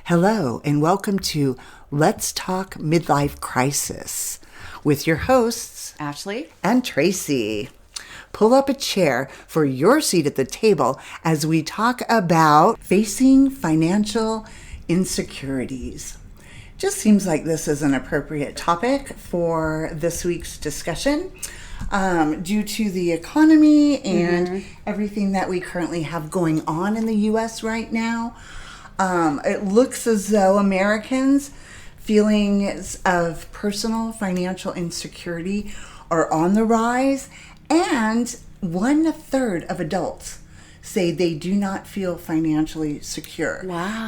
Hello, and welcome to Let's Talk Midlife Crisis with your hosts, Ashley and Tracy. Pull up a chair for your seat at the table as we talk about facing financial insecurities. Just seems like this is an appropriate topic for this week's discussion due to the economy and everything that we currently have going on in the U.S. right now. It looks as though Americans' feelings of personal financial insecurity are on the rise, and 1/3 of adults say they do not feel financially secure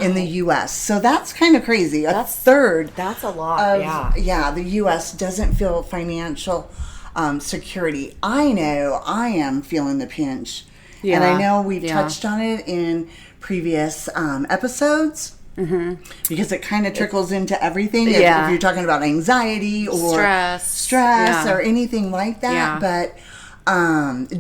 in the U.S. So that's kind of crazy. That's a third. That's a lot. Yeah, the U.S. doesn't feel financial security. I know I am feeling the pinch. Yeah. And I know we've touched on it in previous episodes. Because it kind of trickles into everything. If you're talking about anxiety or stress or anything like that. But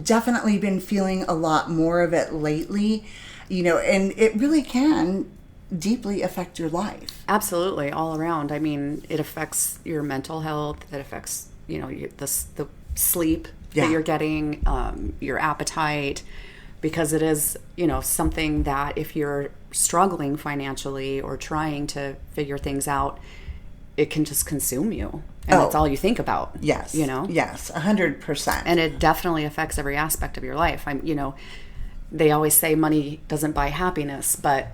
definitely been feeling a lot more of it lately, and it really can deeply affect your life. Absolutely, all around. I mean, it affects your mental health. It affects, the sleep that you're getting, your appetite, because it is, something that if you're struggling financially or trying to figure things out, it can just consume you. And that's all you think about. Yes. Yes, 100%. And it definitely affects every aspect of your life. They always say money doesn't buy happiness, but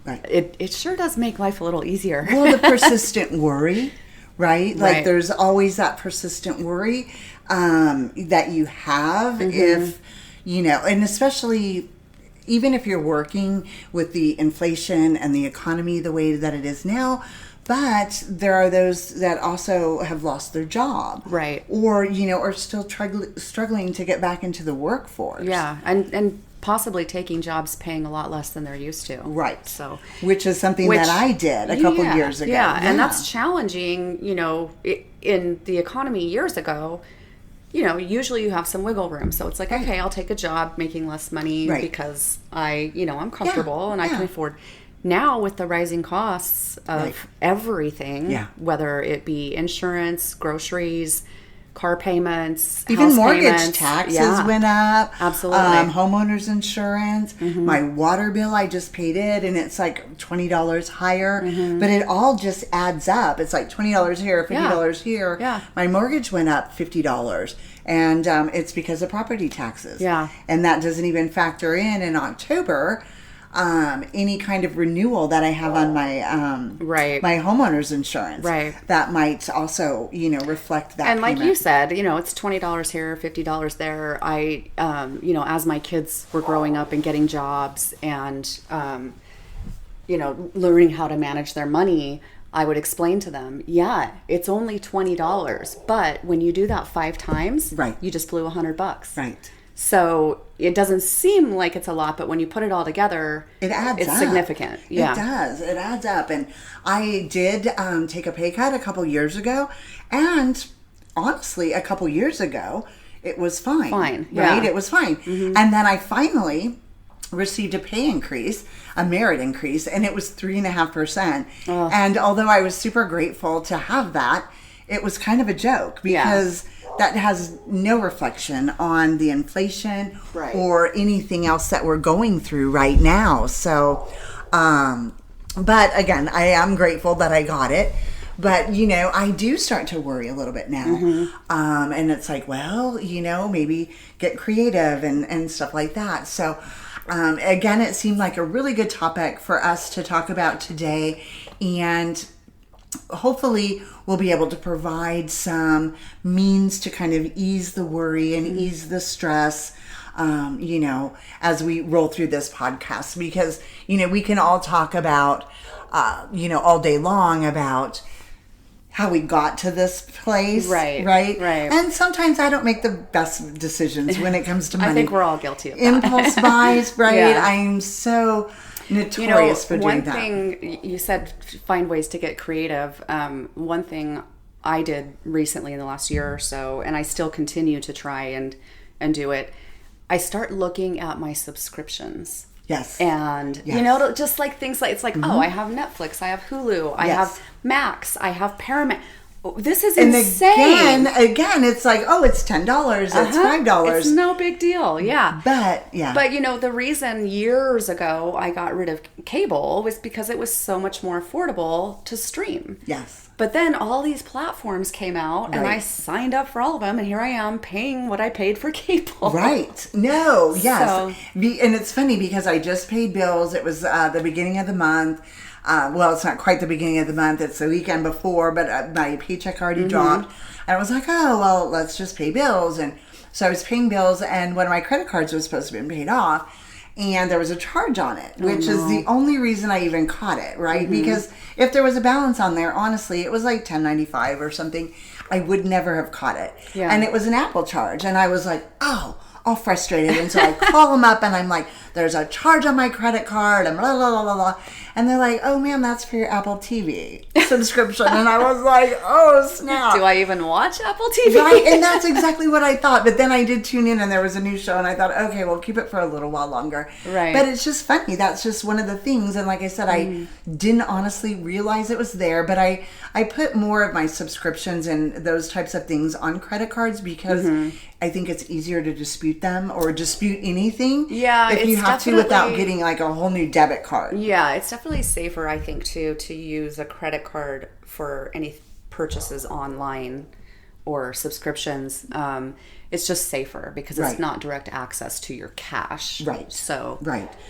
it sure does make life a little easier. Well, the persistent worry, right? Like there's always that persistent worry that you have if, and especially even if you're working with the inflation and the economy the way that it is now. But there are those that also have lost their job. Right. Or, are still struggling to get back into the workforce. Yeah. And possibly taking jobs paying a lot less than they're used to. Right. Which is something that I did a couple years ago. Yeah. And that's challenging, in the economy years ago. Usually you have some wiggle room. So it's like, okay, I'll take a job making less money because I'm comfortable and I can afford. Now, with the rising costs of everything, whether it be insurance, groceries, car payments, even house mortgage payments, taxes went up. Absolutely. Homeowners insurance. My water bill, I just paid it, and it's like $20 higher. But it all just adds up. It's like $20 here, $50 here. Yeah. My mortgage went up $50, and it's because of property taxes. Yeah. And that doesn't even factor in October. Any kind of renewal that I have on my my homeowner's insurance, that might also reflect that. And like you said, it's $20 here, $50 there. I as my kids were growing up and getting jobs and learning how to manage their money, I would explain to them, it's only $20, but when you do that 5 times, you just blew $100. Right. So it doesn't seem like it's a lot, but when you put it all together, it's significant. Yeah. It does. It adds up. And I did take a pay cut a couple years ago. And honestly, a couple years ago, it was fine. Right? It was fine. And then I finally received a pay increase, a merit increase, and it was 3.5%. And although I was super grateful to have that, it was kind of a joke because that has no reflection on the inflation or anything else that we're going through right now. So, but again, I am grateful that I got it. But, I do start to worry a little bit now. And it's like, well, maybe get creative and stuff like that. So, again, it seemed like a really good topic for us to talk about today. And hopefully we'll be able to provide some means to kind of ease the worry and ease the stress, as we roll through this podcast, because, we can all talk about, all day long about how we got to this place. Right. And sometimes I don't make the best decisions when it comes to money. I think we're all guilty of that. Impulse buys, I'm so notorious for doing that. One thing you said, find ways to get creative. One thing I did recently in the last year or so, and I still continue to try and do it, I start looking at my subscriptions Yes. And, you know, just like things like, it's like, oh, I have Netflix, I have Hulu, I have Max, I have Paramount. This is insane. Again, it's like, oh, it's $10, it's $5. It's no big deal, yeah. But, But, you know, the reason years ago I got rid of cable was because it was so much more affordable to stream. Yes. But then all these platforms came out, and I signed up for all of them, and here I am paying what I paid for cable. Right. No, yes. So, and it's funny because I just paid bills. It was the beginning of the month. Well, it's not quite the beginning of the month. It's the weekend before, but my paycheck already dropped. And I was like, oh, well, let's just pay bills. And so I was paying bills, and one of my credit cards was supposed to be paid off. And there was a charge on it, which is the only reason I even caught it, right? Because if there was a balance on there, honestly, it was like $10.95 or something. I would never have caught it. Yeah. And it was an Apple charge. And I was like, oh, all frustrated. And so I call them up and I'm like, there's a charge on my credit card and blah, blah, blah, blah, blah. And they're like, oh, man, that's for your Apple TV subscription. And I was like, oh, snap. Do I even watch Apple TV? Right, and that's exactly what I thought. But then I did tune in and there was a new show and I thought, okay, we'll keep it for a little while longer. Right. But it's just funny. That's just one of the things. And like I said, I didn't honestly realize it was there. But I put more of my subscriptions and those types of things on credit cards because I think it's easier to dispute them or dispute anything. Yeah, if you have to without getting like a whole new debit card. Yeah, it's definitely safer, I think, too, to use a credit card for any purchases online or subscriptions. It's just safer because it's not direct access to your cash. Right. So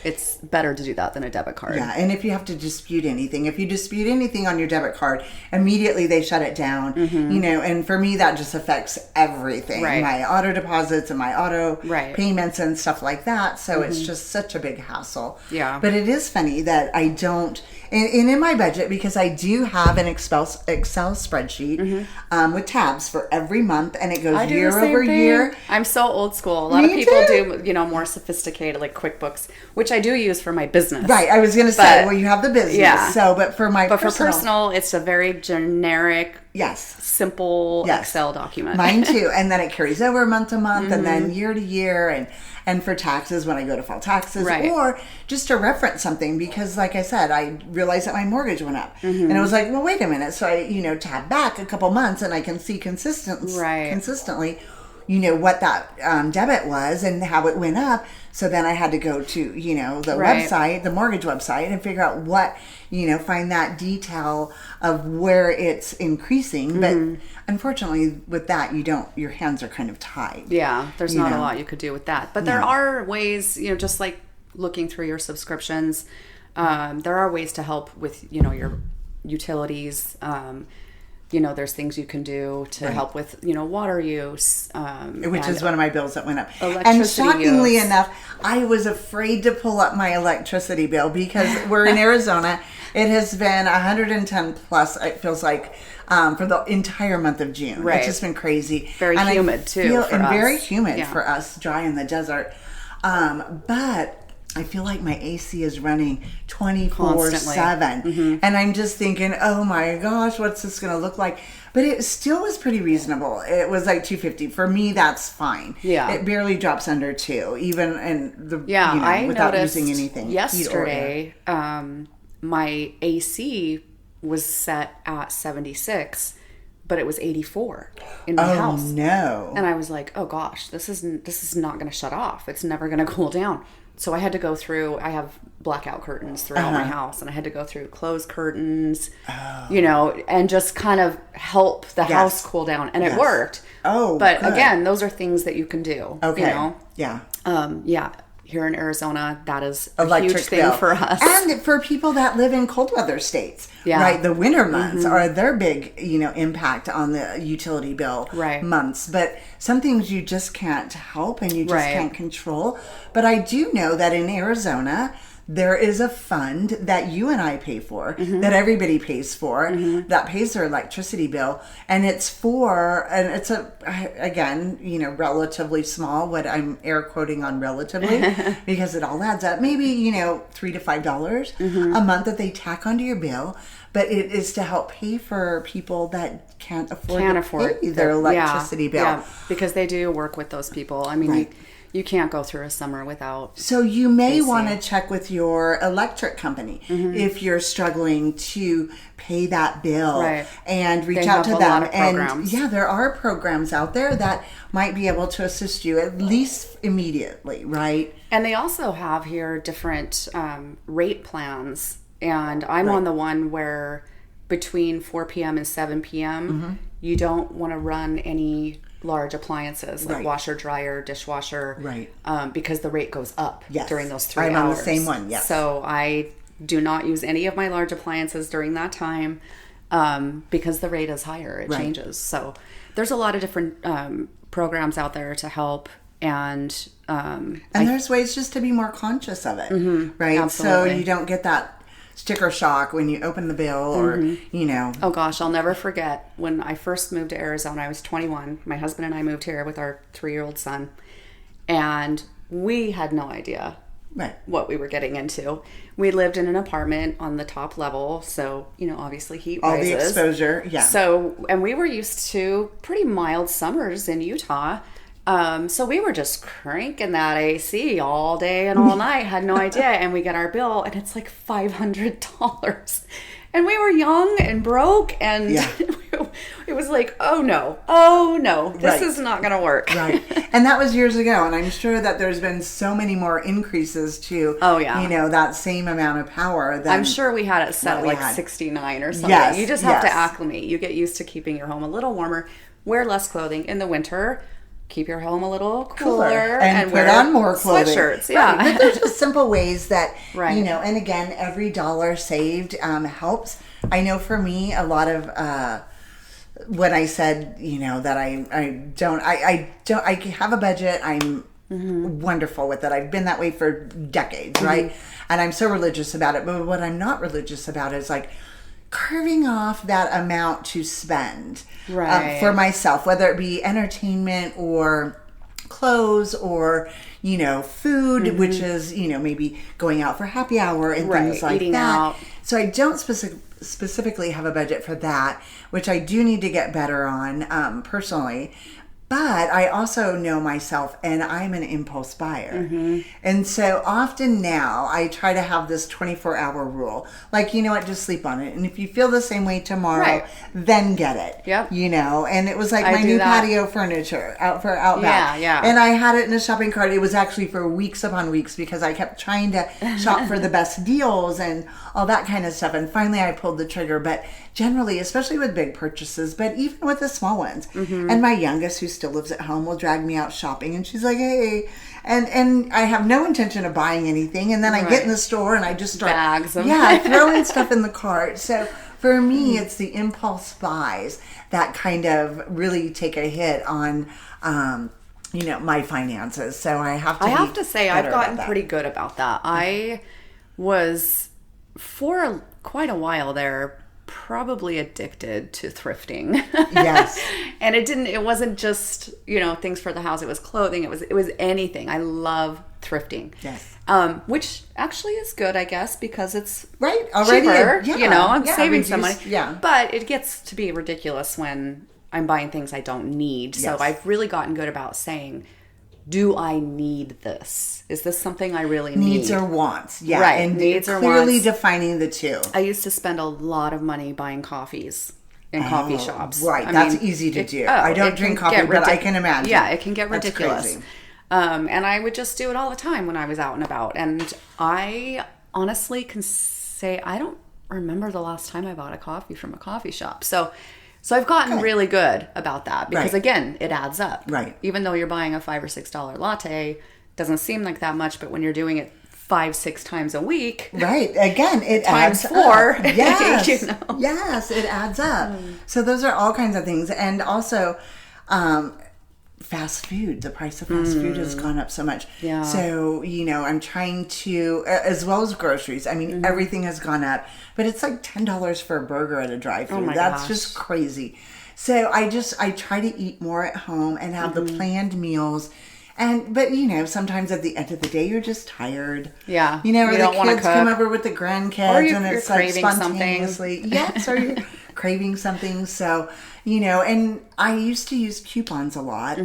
it's better to do that than a debit card. Yeah, and if you have to dispute anything, on your debit card, immediately they shut it down. You know, and for me that just affects everything. Right. My auto deposits and my auto payments and stuff like that. So it's just such a big hassle. Yeah. But it is funny that I don't, and in my budget, because I do have an Excel spreadsheet with tabs for every month, and it goes year over year. I'm so old school. A lot of people do, you know, more sophisticated, like QuickBooks, which I do use for my business. Right. I was going to say, well, you have the business. Yeah. So, but for personal, it's a very generic, simple Excel document. Mine too. And then it carries over month to month and then year to year. And for taxes, when I go to file taxes, or just to reference something, because like I said, I realized that my mortgage went up. And I was like, well, wait a minute. So I, tab back a couple months and I can see consistently, what that debit was and how it went up. So then I had to go to, the website, the mortgage website, and figure out what, find that detail of where it's increasing. But unfortunately with that, your hands are kind of tied. Yeah, there's not a lot you could do with that. But there are ways, just like looking through your subscriptions, there are ways to help with, your utilities. There's things you can do to help with, water use. Which is one of my bills that went up. And shockingly enough, I was afraid to pull up my electricity bill because we're in Arizona. It has been 110 plus, it feels like, for the entire month of June. Right. It's just been crazy. Very humid, too, for us. Very humid for us, dry in the desert. But I feel like my AC is running 24/7. And I'm just thinking, oh my gosh, what's this going to look like? But it still was pretty reasonable. It was like $250. For me, that's fine. Yeah. It barely drops under $2, even I without using anything. Yesterday, my AC was set at 76. But it was 84 in my house. Oh no. And I was like, oh gosh, this is not going to shut off. It's never going to cool down. So I had to go through, I have blackout curtains throughout my house, and I had to go through closed curtains, and just kind of help the house cool down. And it worked. Oh, but good. Again, those are things that you can do. Okay. Yeah. Here in Arizona, that is a huge thing for us. And for people that live in cold weather states, right? The winter months are their big, impact on the utility bill months. But some things you just can't help and you just can't control. But I do know that in Arizona, there is a fund that you and I pay for, that everybody pays for, that pays their electricity bill. And it's again, relatively small, what I'm air quoting on relatively, because it all adds up. Maybe, $3 to $5 a month that they tack onto your bill. But it is to help pay for people that can't afford to pay their electricity bill. Yeah, because they do work with those people. I mean, You can't go through a summer without. So you may want to check with your electric company if you're struggling to pay that bill, and reach out to them. Lot of programs. And there are programs out there that might be able to assist you at least immediately, right? And they also have here different rate plans, and I'm on the one where between 4 p.m. and 7 p.m. You don't want to run any large appliances like washer, dryer, dishwasher, because the rate goes up during those 3 hours. I'm on the same one, So I do not use any of my large appliances during that time because the rate is higher. It changes. So there's a lot of different programs out there to help. And there's ways just to be more conscious of it, right? Absolutely. So you don't get that sticker shock when you open the bill or, you know. Oh gosh, I'll never forget when I first moved to Arizona. I was 21. My husband and I moved here with our 3-year-old son. And we had no idea what we were getting into. We lived in an apartment on the top level. So, you know, obviously heat rises. All the exposure, So, and we were used to pretty mild summers in Utah. So we were just cranking that AC all day and all night, had no idea. And we get our bill and it's like $500. And we were young and broke and it was like, oh no, this is not going to work. Right. And that was years ago. And I'm sure that there's been so many more increases to, you know, that same amount of power. I'm sure we had it set at like 69 or something. Yes, you just have to acclimate. You get used to keeping your home a little warmer, wear less clothing in the winter. Keep your home a little cooler and put on more clothing. Sweatshirts, But there's just simple ways that, you know, and again, every dollar saved helps. I know for me, a lot of when I said, you know, that I have a budget. I'm wonderful with it. I've been that way for decades, right? And I'm so religious about it. But what I'm not religious about is like carving off that amount to spend for myself, whether it be entertainment or clothes or, you know, food, which is, you know, maybe going out for happy hour and things like eating that. Out. So I don't specifically have a budget for that, which I do need to get better on personally. But I also know myself, and I'm an impulse buyer. And so often now I try to have this 24-hour rule. Like, you know what, just sleep on it. And if you feel the same way tomorrow, then get it. Yep. You know, and it was like my new patio furniture out back. Yeah. And I had it in a shopping cart. It was actually for weeks upon weeks because I kept trying to shop for the best deals and all that kind of stuff. And finally I pulled the trigger. But generally, especially with big purchases, but even with the small ones. And my youngest, who still lives at home, will drag me out shopping, and she's like, hey, and I have no intention of buying anything, and then I get in the store and I just start bags throwing stuff in the cart. So for me, it's the impulse buys that kind of really take a hit on you know, my finances. So I have to say I've gotten pretty good about that. I was for quite a while there probably addicted to thrifting. Yes. And it wasn't just, you know, things for the house. It was clothing. It was anything. I love thrifting. Yes. Which actually is good, I guess, because it's already cheaper. You know, I'm saving some money. Yeah. But it gets to be ridiculous when I'm buying things I don't need. So I've really gotten good about saying, do I need this? Is this something I really need? Needs or wants. Yeah. Right. And needs or clearly wants. Defining the two. I used to spend a lot of money buying coffees in coffee shops. Right. That's easy to do. I don't drink coffee, but I can imagine. Yeah, it can get ridiculous. And I would just do it all the time when I was out and about. And I honestly can say I don't remember the last time I bought a coffee from a coffee shop. So I've gotten really good about that because, again, it adds up. Right. Even though you're buying a $5 or $6 latte, doesn't seem like that much, but when you're doing it 5-6 times a week. Right. Again, it times adds 4. Up. Yes. You know? Yes, it adds up. So those are all kinds of things. And also, fast food. The price of fast food has gone up so much. Yeah. So, you know, I'm trying to, as well as groceries. I mean, everything has gone up. But it's like $10 for a burger at a drive-thru. Oh my That's gosh. just crazy. So I try to eat more at home and have the planned meals. But you know, sometimes at the end of the day, you're just tired. Yeah. You know, or you the don't kids cook. come over with the grandkids, Or and it's you're like craving spontaneously. something. Yes, or you're craving something. So, you know, and I used to use coupons a lot.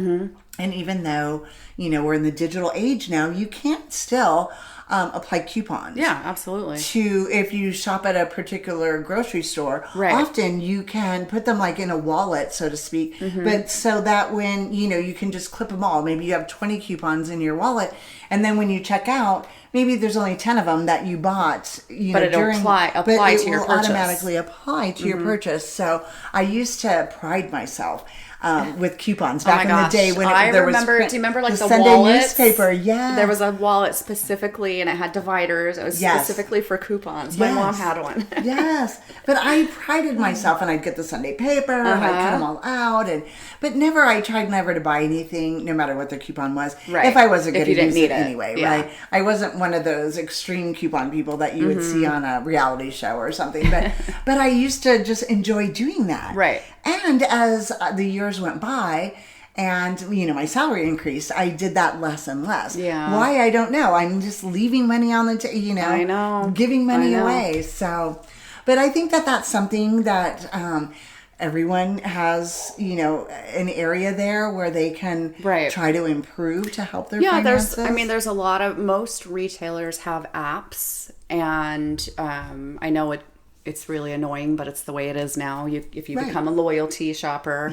And even though, we're in the digital age now, you can't still apply coupons. Yeah, absolutely. If you shop at a particular grocery store, right. often you can put them like in a wallet, so to speak, but so that when, you can just clip them all. Maybe you have 20 coupons in your wallet, and then when you check out, maybe there's only 10 of them that you bought, but it'll apply to your purchase. It will automatically apply to your purchase. So I used to pride myself with coupons back in the day when there was print, do you remember like the Sunday wallets? Newspaper? Yeah, there was a wallet specifically, and it had dividers. It was specifically for coupons. My mom had one. Yes, but I prided myself, and I'd get the Sunday paper, and I'd cut them all out, but I tried never to buy anything, no matter what the coupon was, if I wasn't going to use it anyway. Right? I wasn't one of those extreme coupon people that you would see on a reality show or something, but I used to just enjoy doing that. Right. And as the years went by and, my salary increased, I did that less and less. Yeah. Why? I don't know. I'm just leaving money on the table, I know. Giving money away. So, but I think that that's something that everyone has, an area there where they can try to improve to help their finances. There's a lot of, most retailers have apps, and I know it's really annoying, but it's the way it is now. If you become a loyalty shopper,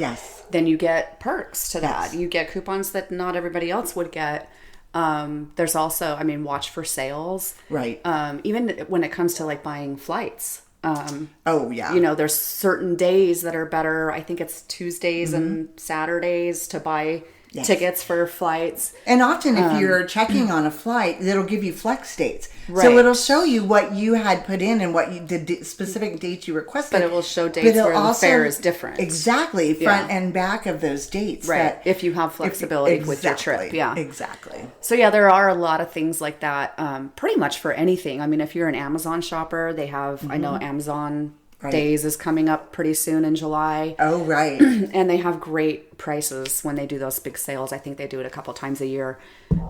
then you get perks to that. You get coupons that not everybody else would get. There's also, watch for sales. Right. Even when it comes to like buying flights. There's certain days that are better. I think it's Tuesdays and Saturdays to buy tickets for flights. And often if you're checking on a flight, it'll give you flex dates. Right. So it'll show you what you had put in and what the specific dates you requested. But it will show dates where the fare is different. Exactly. Front and back of those dates. Right. If you have flexibility with your trip. Yeah. Exactly. So there are a lot of things like that pretty much for anything. If you're an Amazon shopper, they have, I know Amazon Days is coming up pretty soon in July. Oh, right. And they have great prices when they do those big sales. I think they do it a couple times a year.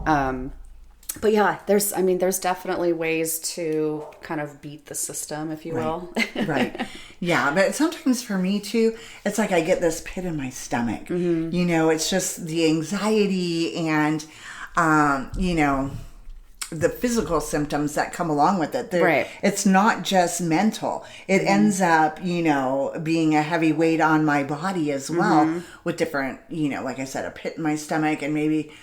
But there's definitely ways to kind of beat the system, if you will. Right. Yeah, but sometimes for me too, it's like I get this pit in my stomach. It's just the anxiety and, the physical symptoms that come along with it. It's not just mental. It ends up, being a heavy weight on my body as well with different, like I said, a pit in my stomach, and maybe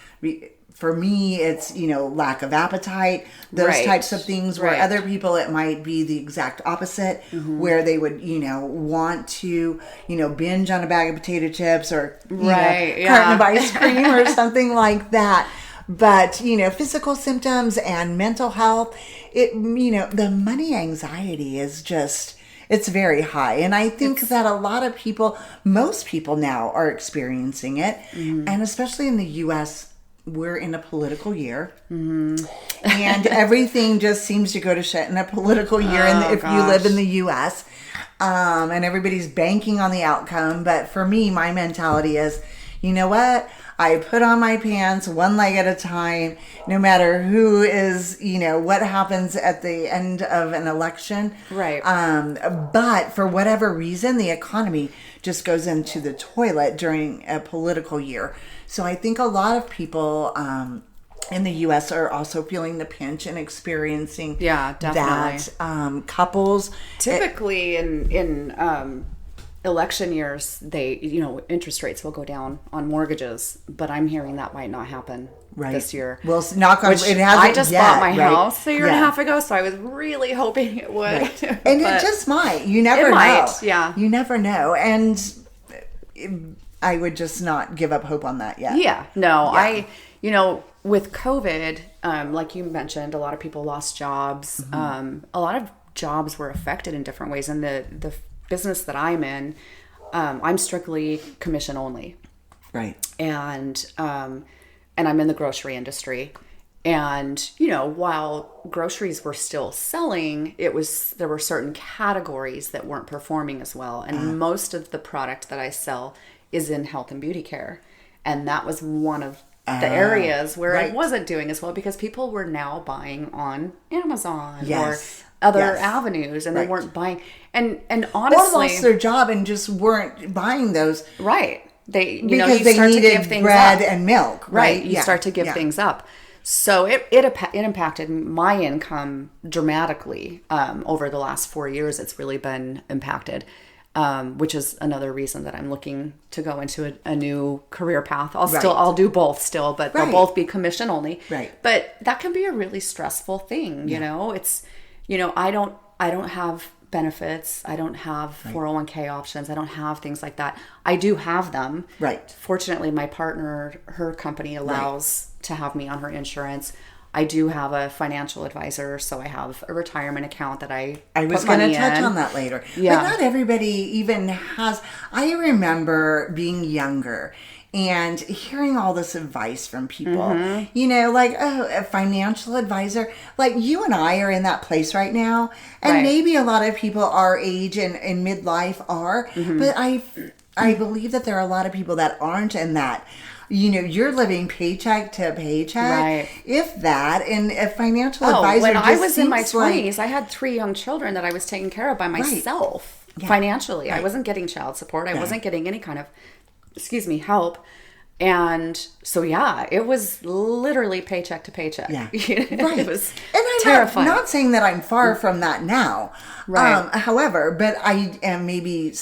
for me, it's, lack of appetite, those types of things, where other people, it might be the exact opposite, where they would, want to, binge on a bag of potato chips or, carton of ice cream or something like that. But, physical symptoms and mental health, the money anxiety is just, it's very high. And I think that a lot of people, most people now are experiencing it. And especially in the U.S., we're in a political year. And everything just seems to go to shit in a political year. You live in the U.S., and everybody's banking on the outcome. But for me, my mentality is, you know what? I put on my pants one leg at a time, no matter who is, what happens at the end of an election. Right. But for whatever reason, the economy just goes into the toilet during a political year. So I think a lot of people in the U.S. are also feeling the pinch and experiencing that. Couples typically in election years, they, interest rates will go down on mortgages, but I'm hearing that might not happen this year. Well, knock on wood, it hasn't. I just bought my house a year and a half ago, so I was really hoping it would. And it just might. You never know. Might, yeah. You never know. And I would just not give up hope on that yet. Yeah. No, with COVID, like you mentioned, a lot of people lost jobs. A lot of jobs were affected in different ways. And the business that I'm in, I'm strictly commission only. Right. And I'm in the grocery industry. And, while groceries were still selling, there were certain categories that weren't performing as well. And most of the product that I sell is in health and beauty care. And that was one of the areas where it wasn't doing as well, because people were now buying on Amazon or other avenues, and they weren't buying. And honestly, or lost their job and just weren't buying those. Right. They, you because know, you they start to needed give things bread up. and milk, right? You start to give things up. So it impacted my income dramatically over the last 4 years. It's really been impacted, which is another reason that I'm looking to go into a new career path. I'll do both still, but they'll both be commission only. Right. But that can be a really stressful thing. You know, it's, you know, I don't have benefits. I don't have 401k options. I don't have things like that. I do have them. Right. Fortunately, my partner, her company allows to have me on her insurance. I do have a financial advisor, so I have a retirement account that I was going to touch on that later. Yeah. But not everybody even has. I remember being younger and hearing all this advice from people, you know, like, oh, a financial advisor. Like, you and I are in that place right now. And maybe a lot of people our age and in midlife are. But I believe that there are a lot of people that aren't in that. You know, you're living paycheck to paycheck, if that, and a financial advisor. When just I was in my 20s, I had 3 young children that I was taking care of by myself financially. I wasn't getting child support. I wasn't getting any kind of, help. And so, it was literally paycheck to paycheck. Yeah. It was and I'm terrifying. Not saying that I'm far from that now. Right. However, but I am maybe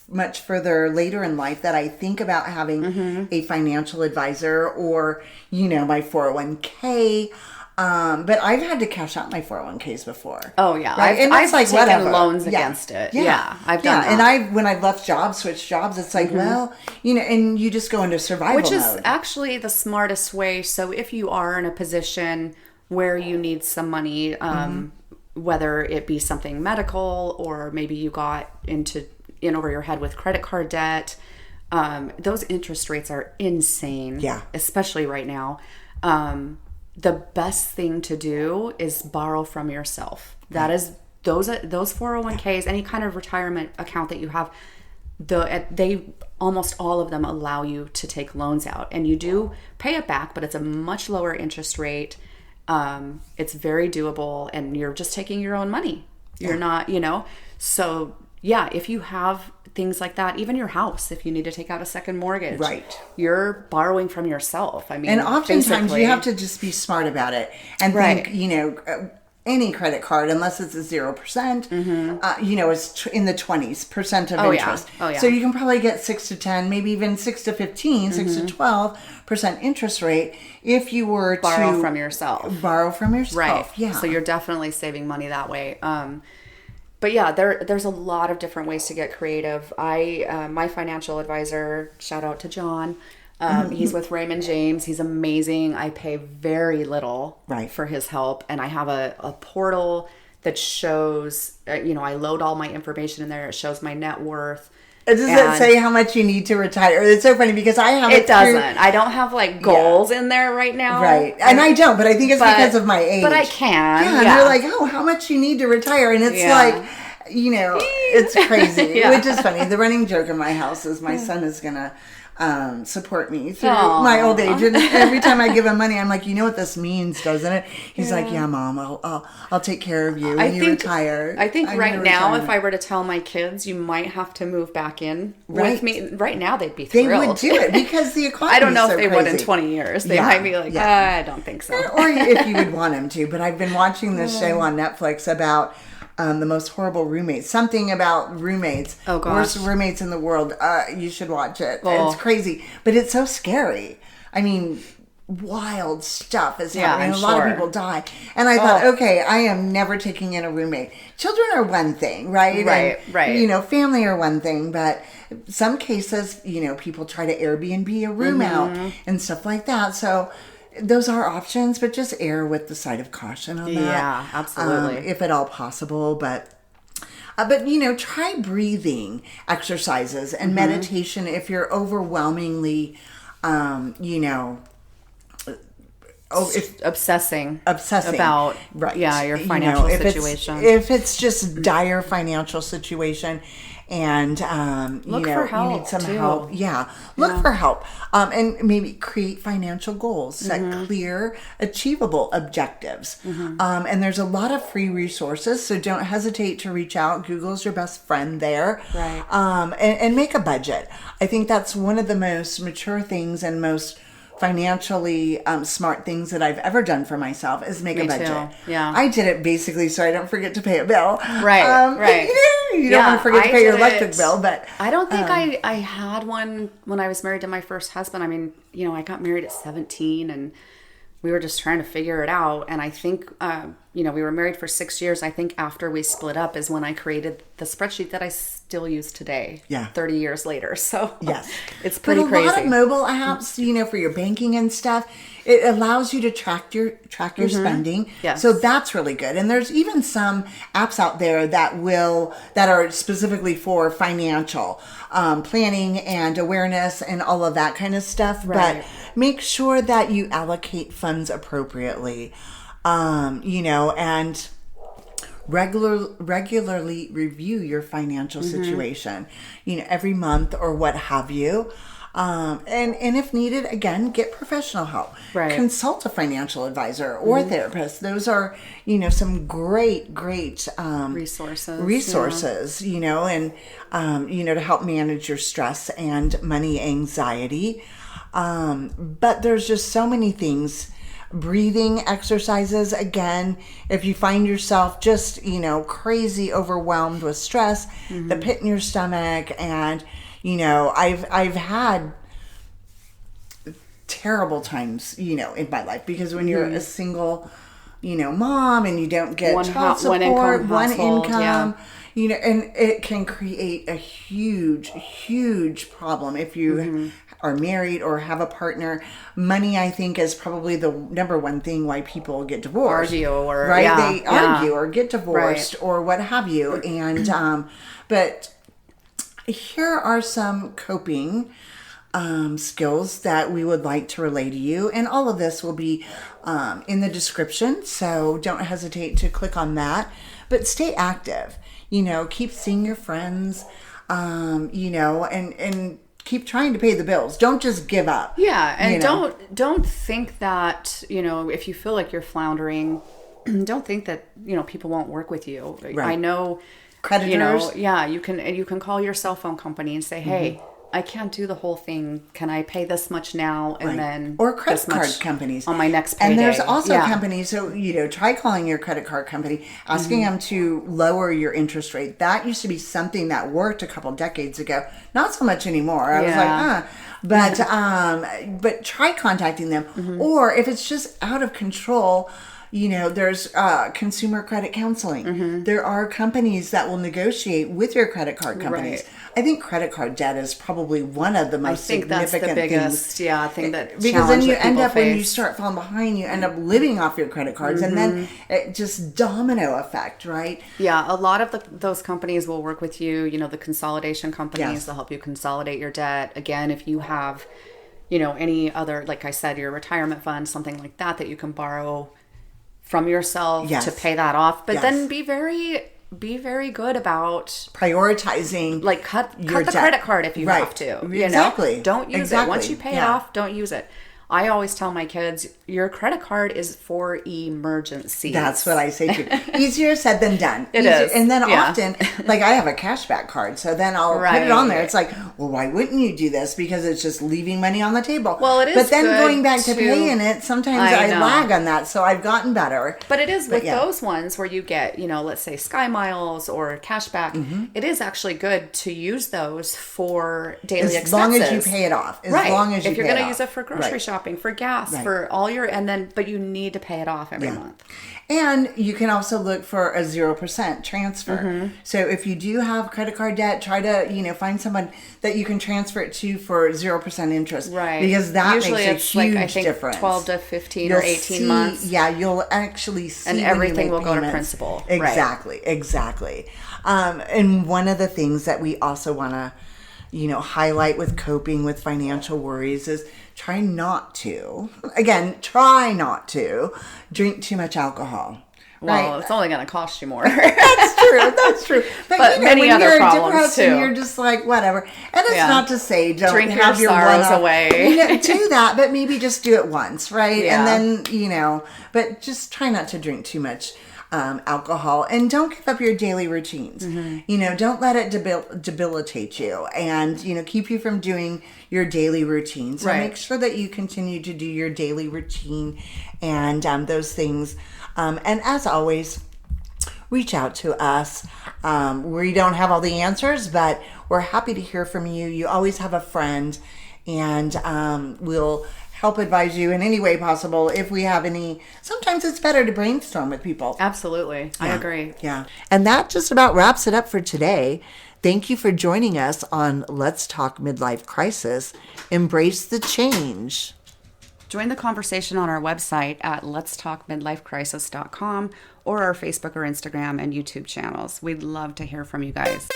much further later in life that I think about having a financial advisor or, you know, my 401k. But I've had to cash out my 401ks before. Oh yeah, right? I've taken loans against it. Yeah, I've done that. And when I've left jobs, switched jobs, it's like, well, you know, and you just go into survival mode. Which is actually the smartest way. So if you are in a position where you need some money, whether it be something medical or maybe you got in over your head with credit card debt, those interest rates are insane. Yeah, especially right now. The best thing to do is borrow from yourself. That is those 401ks, any kind of retirement account that you have, they almost all of them allow you to take loans out, and you do pay it back, but it's a much lower interest rate. It's very doable, and you're just taking your own money. You're not, you know, so if you have things like that, even your house, if you need to take out a second mortgage, you're borrowing from yourself. I mean, and oftentimes you have to just be smart about it and think, you know, any credit card, unless it's a 0%, you know, it's in the 20% of interest. Oh, yeah. So you can probably get 6 to 10, maybe even 6 to 15, 6 to 12% interest rate if you were borrow from yourself. Right. Yeah. So you're definitely saving money that way. But yeah, there's a lot of different ways to get creative. My financial advisor, shout out to John. He's with Raymond James. He's amazing. I pay very little for his help. And I have a portal that shows, you know, I load all my information in there. It shows my net worth. Does it say how much you need to retire? It's so funny because I have it doesn't. I don't have like goals in there right now. Right. And I don't, but I think it's because of my age. But I can. Yeah. And they're like, oh, how much you need to retire? And it's like, you know, it's crazy. Which is funny. The running joke in my house is my son is going to support me through my old age, and every time I give him money, I'm like, you know what this means, doesn't it? He's like, yeah, Mom, I'll take care of you when you retire. I think right now, if I were to tell my kids, you might have to move back in with me. Right now, they'd be thrilled. They would do it because the economy. I don't know if they would in 20 years. They might be like, I don't think so. Or if you would want them to. But I've been watching this show on Netflix about the most horrible roommates. Something about roommates. Oh, gosh. Worst roommates in the world. You should watch it. Oh. It's crazy. But it's so scary. I mean, wild stuff is happening. A lot of people die. And I thought, okay, I am never taking in a roommate. Children are one thing, right? Right. You know, family are one thing. But some cases, you know, people try to Airbnb a room out and stuff like that. So those are options, but just err with the side of caution on that. Yeah, absolutely. If at all possible, but you know, try breathing exercises and meditation if you're overwhelmingly, you know, obsessing about your financial situation. If it's just dire financial situation, and look for help, you need some help. Look for help, and maybe create financial goals, set clear, achievable objectives. And there's a lot of free resources, so don't hesitate to reach out. Google's your best friend there, right? And make a budget. I think that's one of the most mature things and most financially smart things that I've ever done for myself is make a budget. Too. Yeah, I did it basically so I don't forget to pay a bill. Right, right. You don't want to forget to pay your electric bill, but I don't think I had one when I was married to my first husband. I mean, I got married at 17 and we were just trying to figure it out. And I think, we were married for 6 years. I think after we split up is when I created the spreadsheet that I still use today. 30 years later. So yes, it's pretty crazy. A lot of mobile apps, for your banking and stuff, it allows you to track your spending. Yes. So that's really good. And there's even some apps out there that are specifically for financial planning and awareness and all of that kind of stuff. Right. But make sure that you allocate funds appropriately. And regularly review your financial situation, every month or what have you. And if needed, again, get professional help. Right. Consult a financial advisor or therapist. Those are, some great resources, and, to help manage your stress and money anxiety. But there's just so many things. Breathing exercises, again, if you find yourself just, crazy overwhelmed with stress, the pit in your stomach, and, I've had terrible times, in my life, because when you're a single, mom and you don't get child support, one income, and it can create a huge problem if you are married or have a partner. Money, I think, is probably the number one thing why people get divorced. Argue or they argue or get divorced or what have you. And but here are some coping skills that we would like to relay to you, and all of this will be in the description, so don't hesitate to click on that. But stay active. Keep seeing your friends. And keep trying to pay the bills. Don't just give up. Yeah, and don't think that, if you feel like you're floundering, don't think that, people won't work with you. Right. I know creditors. You can call your cell phone company and say, "Hey, I can't do the whole thing. Can I pay this much now and then or credit card companies on my next payday?" And there's also companies. So try calling your credit card company, asking them to lower your interest rate. That used to be something that worked a couple decades ago. Not so much anymore. I was like, but try contacting them. Or if it's just out of control, there's consumer credit counseling. There are companies that will negotiate with your credit card companies. Right. I think credit card debt is probably one of the most significant that's the biggest, things. I think that because then you end up, when you start falling behind, you end up living off your credit cards, and then it just domino effect, right? Yeah, a lot of those companies will work with you. The consolidation companies, they'll help you consolidate your debt. Again, if you have, any other, like I said, your retirement fund, something like that you can borrow from yourself to pay that off. But then be very good about prioritizing, like cut the credit card if you have to. Exactly. Don't use it. Once you pay it off, don't use it. I always tell my kids, your credit card is for emergencies. That's what I say too. Easier said than done. It is. And then often, like I have a cashback card, so then I'll put it on there. It's like, well, why wouldn't you do this? Because it's just leaving money on the table. Well, it is. But then going back to paying it, sometimes I lag on that, so I've gotten better. But it is with those ones where you get, let's say Sky Miles or cashback. It is actually good to use those for daily expenses. As long as you pay it off. As long as you pay it off. If you're going to use it for grocery shopping, for gas, for all your, but you need to pay it off every month. And you can also look for a 0% transfer. So if you do have credit card debt, try to, find someone that you can transfer it to for 0% interest. Right. Because that usually makes a huge difference. 12 to 15 or 18 months. Yeah, you'll actually see and everything will go to principal. Exactly. And one of the things that we also want to highlight with coping with financial worries is try not to drink too much alcohol. Well, right? It's only going to cost you more. That's true. But many other you're problems too. And you're just like, whatever. And it's not to say don't drink have your sorrows away. Do that, but maybe just do it once, right? Yeah. And then, but just try not to drink too much alcohol, and don't give up your daily routines. Mm-hmm. Don't let it debilitate you, and keep you from doing your daily routine. So make sure that you continue to do your daily routine and those things. And as always, reach out to us. We don't have all the answers, but we're happy to hear from you. You always have a friend, and we'll help advise you in any way possible. If we have any, sometimes it's better to brainstorm with people. Absolutely. I agree. Yeah. And that just about wraps it up for today. Thank you for joining us on Let's Talk Midlife Crisis. Embrace the change. Join the conversation on our website at letstalkmidlifecrisis.com or our Facebook or Instagram and YouTube channels. We'd love to hear from you guys.